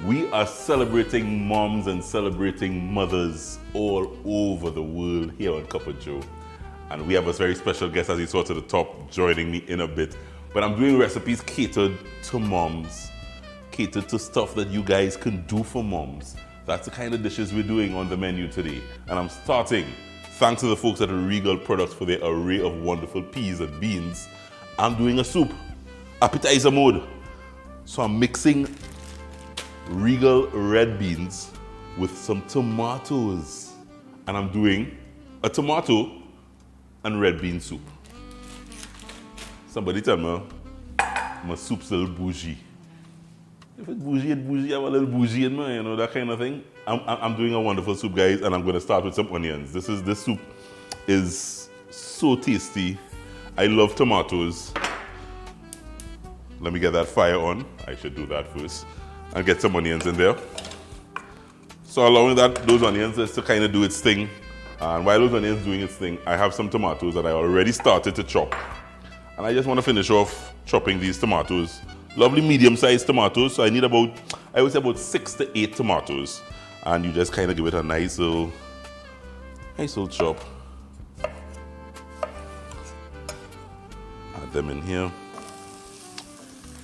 We are celebrating moms and celebrating mothers all over the world here on Cup of Joe. And we have a very special guest, as you saw to the top, joining me in a bit. But I'm doing recipes catered to moms, catered to stuff that you guys can do for moms. That's the kind of dishes we're doing on the menu today. And I'm starting, thanks to the folks at Regal Products for their array of wonderful peas and beans. I'm doing a soup, appetizer mode. So I'm mixing Regal red beans with some tomatoes. And I'm doing a tomato and red bean soup. Somebody tell me, my soup's a little bougie. If it's bougie, it's bougie. I have a little bougie in me, you know, that kind of thing. I'm doing a wonderful soup, guys, and I'm going to start with some onions. This soup is so tasty. I love tomatoes. Let me get that fire on. I should do that first. And get some onions in there. So allowing those onions just to kind of do its thing. And while those onions doing its thing, I have some tomatoes that I already started to chop. And I just want to finish off chopping these tomatoes. Lovely medium-sized tomatoes. So I need I would say about 6 to 8 tomatoes. And you just kind of give it a nice little chop. Add them in here.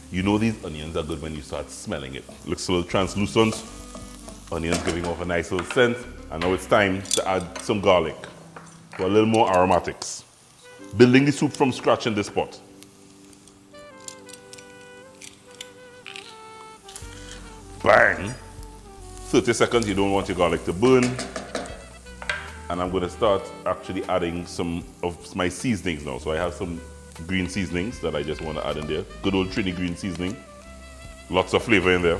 You know these onions are good when you start smelling it. Looks a little translucent. Onions giving off a nice little scent. And now it's time to add some garlic for a little more aromatics. Building the soup from scratch in this pot. Bang! 30 seconds, you don't want your garlic to burn. And I'm going to start actually adding some of my seasonings now. So I have some green seasonings that I just want to add in there. Good old Trini green seasoning. Lots of flavor in there.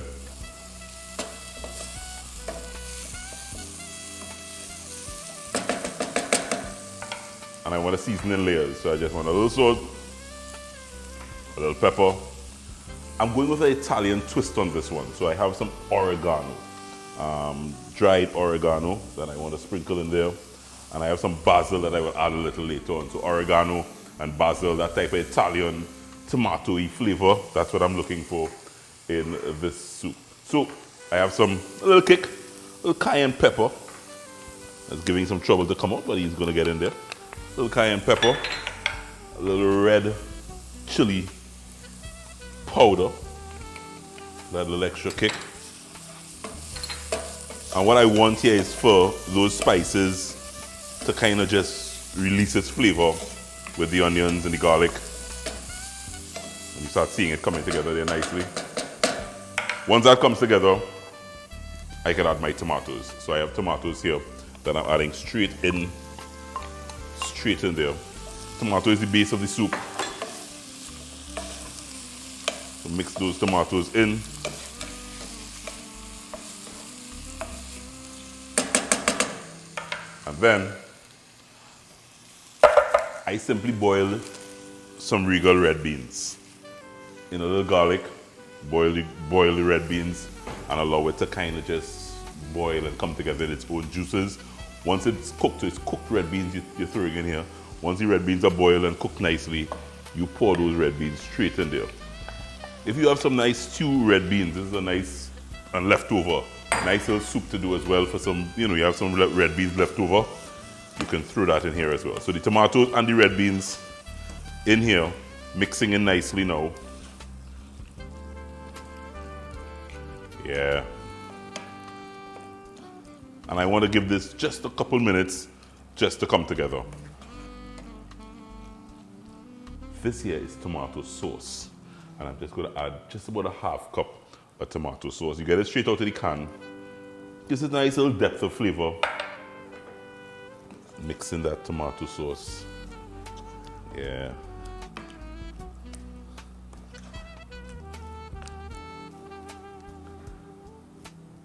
And I want to season in layers. So I just want a little salt, a little pepper. I'm going with an Italian twist on this one. So I have some oregano, dried oregano that I want to sprinkle in there. And I have some basil that I will add a little later on. So oregano and basil, that type of Italian tomato-y flavor. That's what I'm looking for in this soup. So I have a little kick, a little cayenne pepper. That's giving some trouble to come out, but he's going to get in there. A little cayenne pepper, a little red chili powder, that little extra kick. And what I want here is for those spices to kind of just release its flavor with the onions and the garlic. And you start seeing it coming together there nicely. Once that comes together, I can add my tomatoes. So I have tomatoes here that I'm adding straight in there. Tomato is the base of the soup. So mix those tomatoes in. And then I simply boil some Regal red beans in a little garlic. Boil the red beans and allow it to kind of just boil and come together in its own juices. Once it's cooked, so it's cooked red beans you're throwing in here. Once the red beans are boiled and cooked nicely, you pour those red beans straight in there. If you have some nice stew red beans, this is a nice and leftover, nice little soup to do as well for some, you have some red beans left over. You can throw that in here as well. So the tomatoes and the red beans in here, mixing in nicely now. Yeah. And I want to give this just a couple minutes just to come together. This here is tomato sauce. And I'm just going to add just about a half cup of tomato sauce. You get it straight out of the can. Gives it a nice little depth of flavor. Mixing that tomato sauce. Yeah.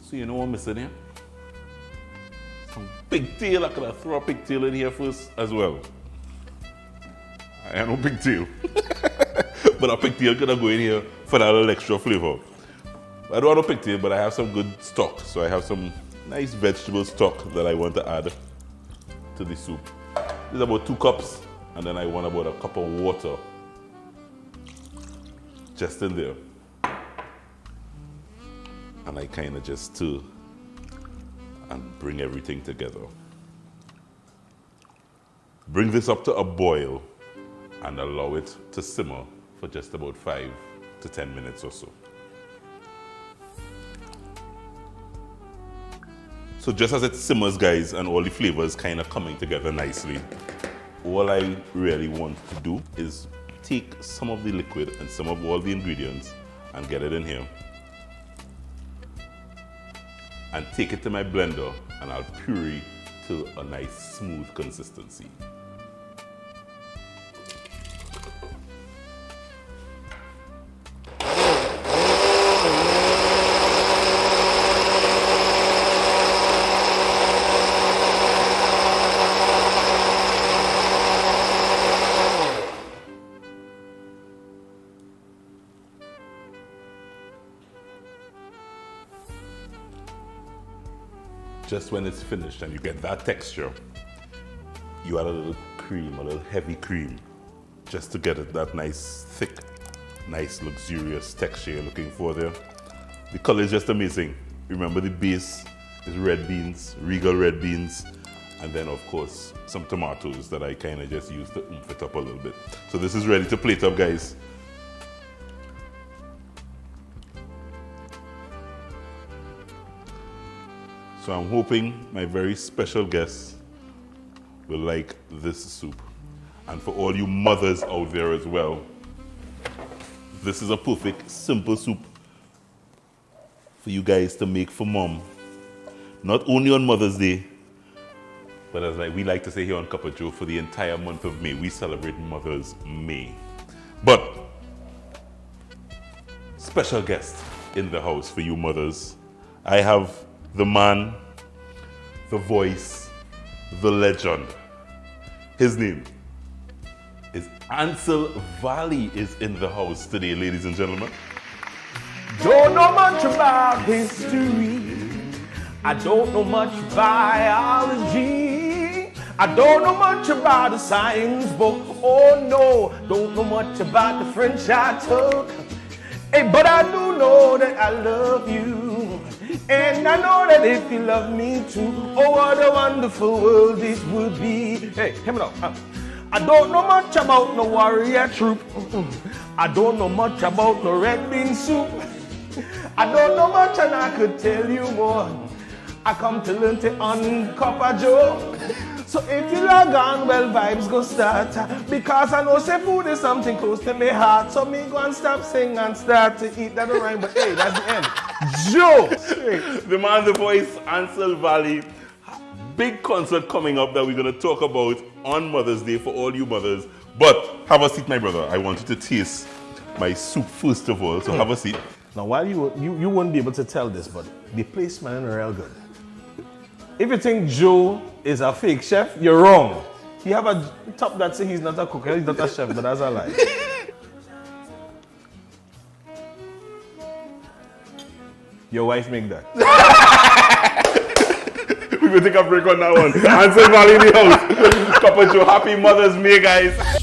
So you know what I'm missing here? Some pigtail. I could have thrown a pigtail in here first as well. I have no pigtail. But a pigtail could have go in here for that little extra flavor. I don't have a pigtail, but I have some good stock. So I have some nice vegetable stock that I want to add to the soup. This is about 2 cups, and then I want about a cup of water just in there. And I kind of just stir and bring everything together. Bring this up to a boil and allow it to simmer for just about 5 to 10 minutes or so. So just as it simmers, guys, and all the flavors kind of coming together nicely, all I really want to do is take some of the liquid and some of all the ingredients and get it in here. And take it to my blender and I'll puree to a nice smooth consistency. Just when it's finished and you get that texture, you add a little cream, a little heavy cream, just to get it that nice, thick, nice, luxurious texture you're looking for there. The color is just amazing. Remember, the base is red beans, Regal red beans, and then of course some tomatoes that I kind of just use to oomph it up a little bit. So this is ready to plate up, guys. So I'm hoping my very special guests will like this soup. And for all you mothers out there as well, this is a perfect, simple soup for you guys to make for mom. Not only on Mother's Day, but as we like to say here on Cup of Joe, for the entire month of May. We celebrate Mother's May. But special guest in the house for you mothers. I have the man, the voice, the legend. His name is Ansel Valley is in the house today, ladies and gentlemen. Don't know much about history. I don't know much biology. I don't know much about a science book. Oh no, don't know much about the French I took. Hey, but I do know that I love you. And I know that if you love me too, oh, what a wonderful world this would be. Hey, hear me now. I don't know much about no warrior troop. I don't know much about no red bean soup. I don't know much and I could tell you more. I come to learn to on Cup of Joe. So if you log on, well, vibes go start. Because I know say food is something close to my heart. So me go and stop sing and start to eat. That don't rhyme, but hey, that's the end. Joe! The man, the voice, Ansel Valley. Big concert coming up that we're going to talk about on Mother's Day for all you mothers. But have a seat, my brother. I want you to taste my soup first of all. So have a seat. Now, while you won't be able to tell this, but the place smelling real good. If you think Joe is a fake chef, you're wrong. He have a top that says he's not a cook, he's not a chef, but that's a lie. Your wife make that. We will take a break on that one. Ansel Valley in the house. Cup of Joe. Happy Mother's Day, guys.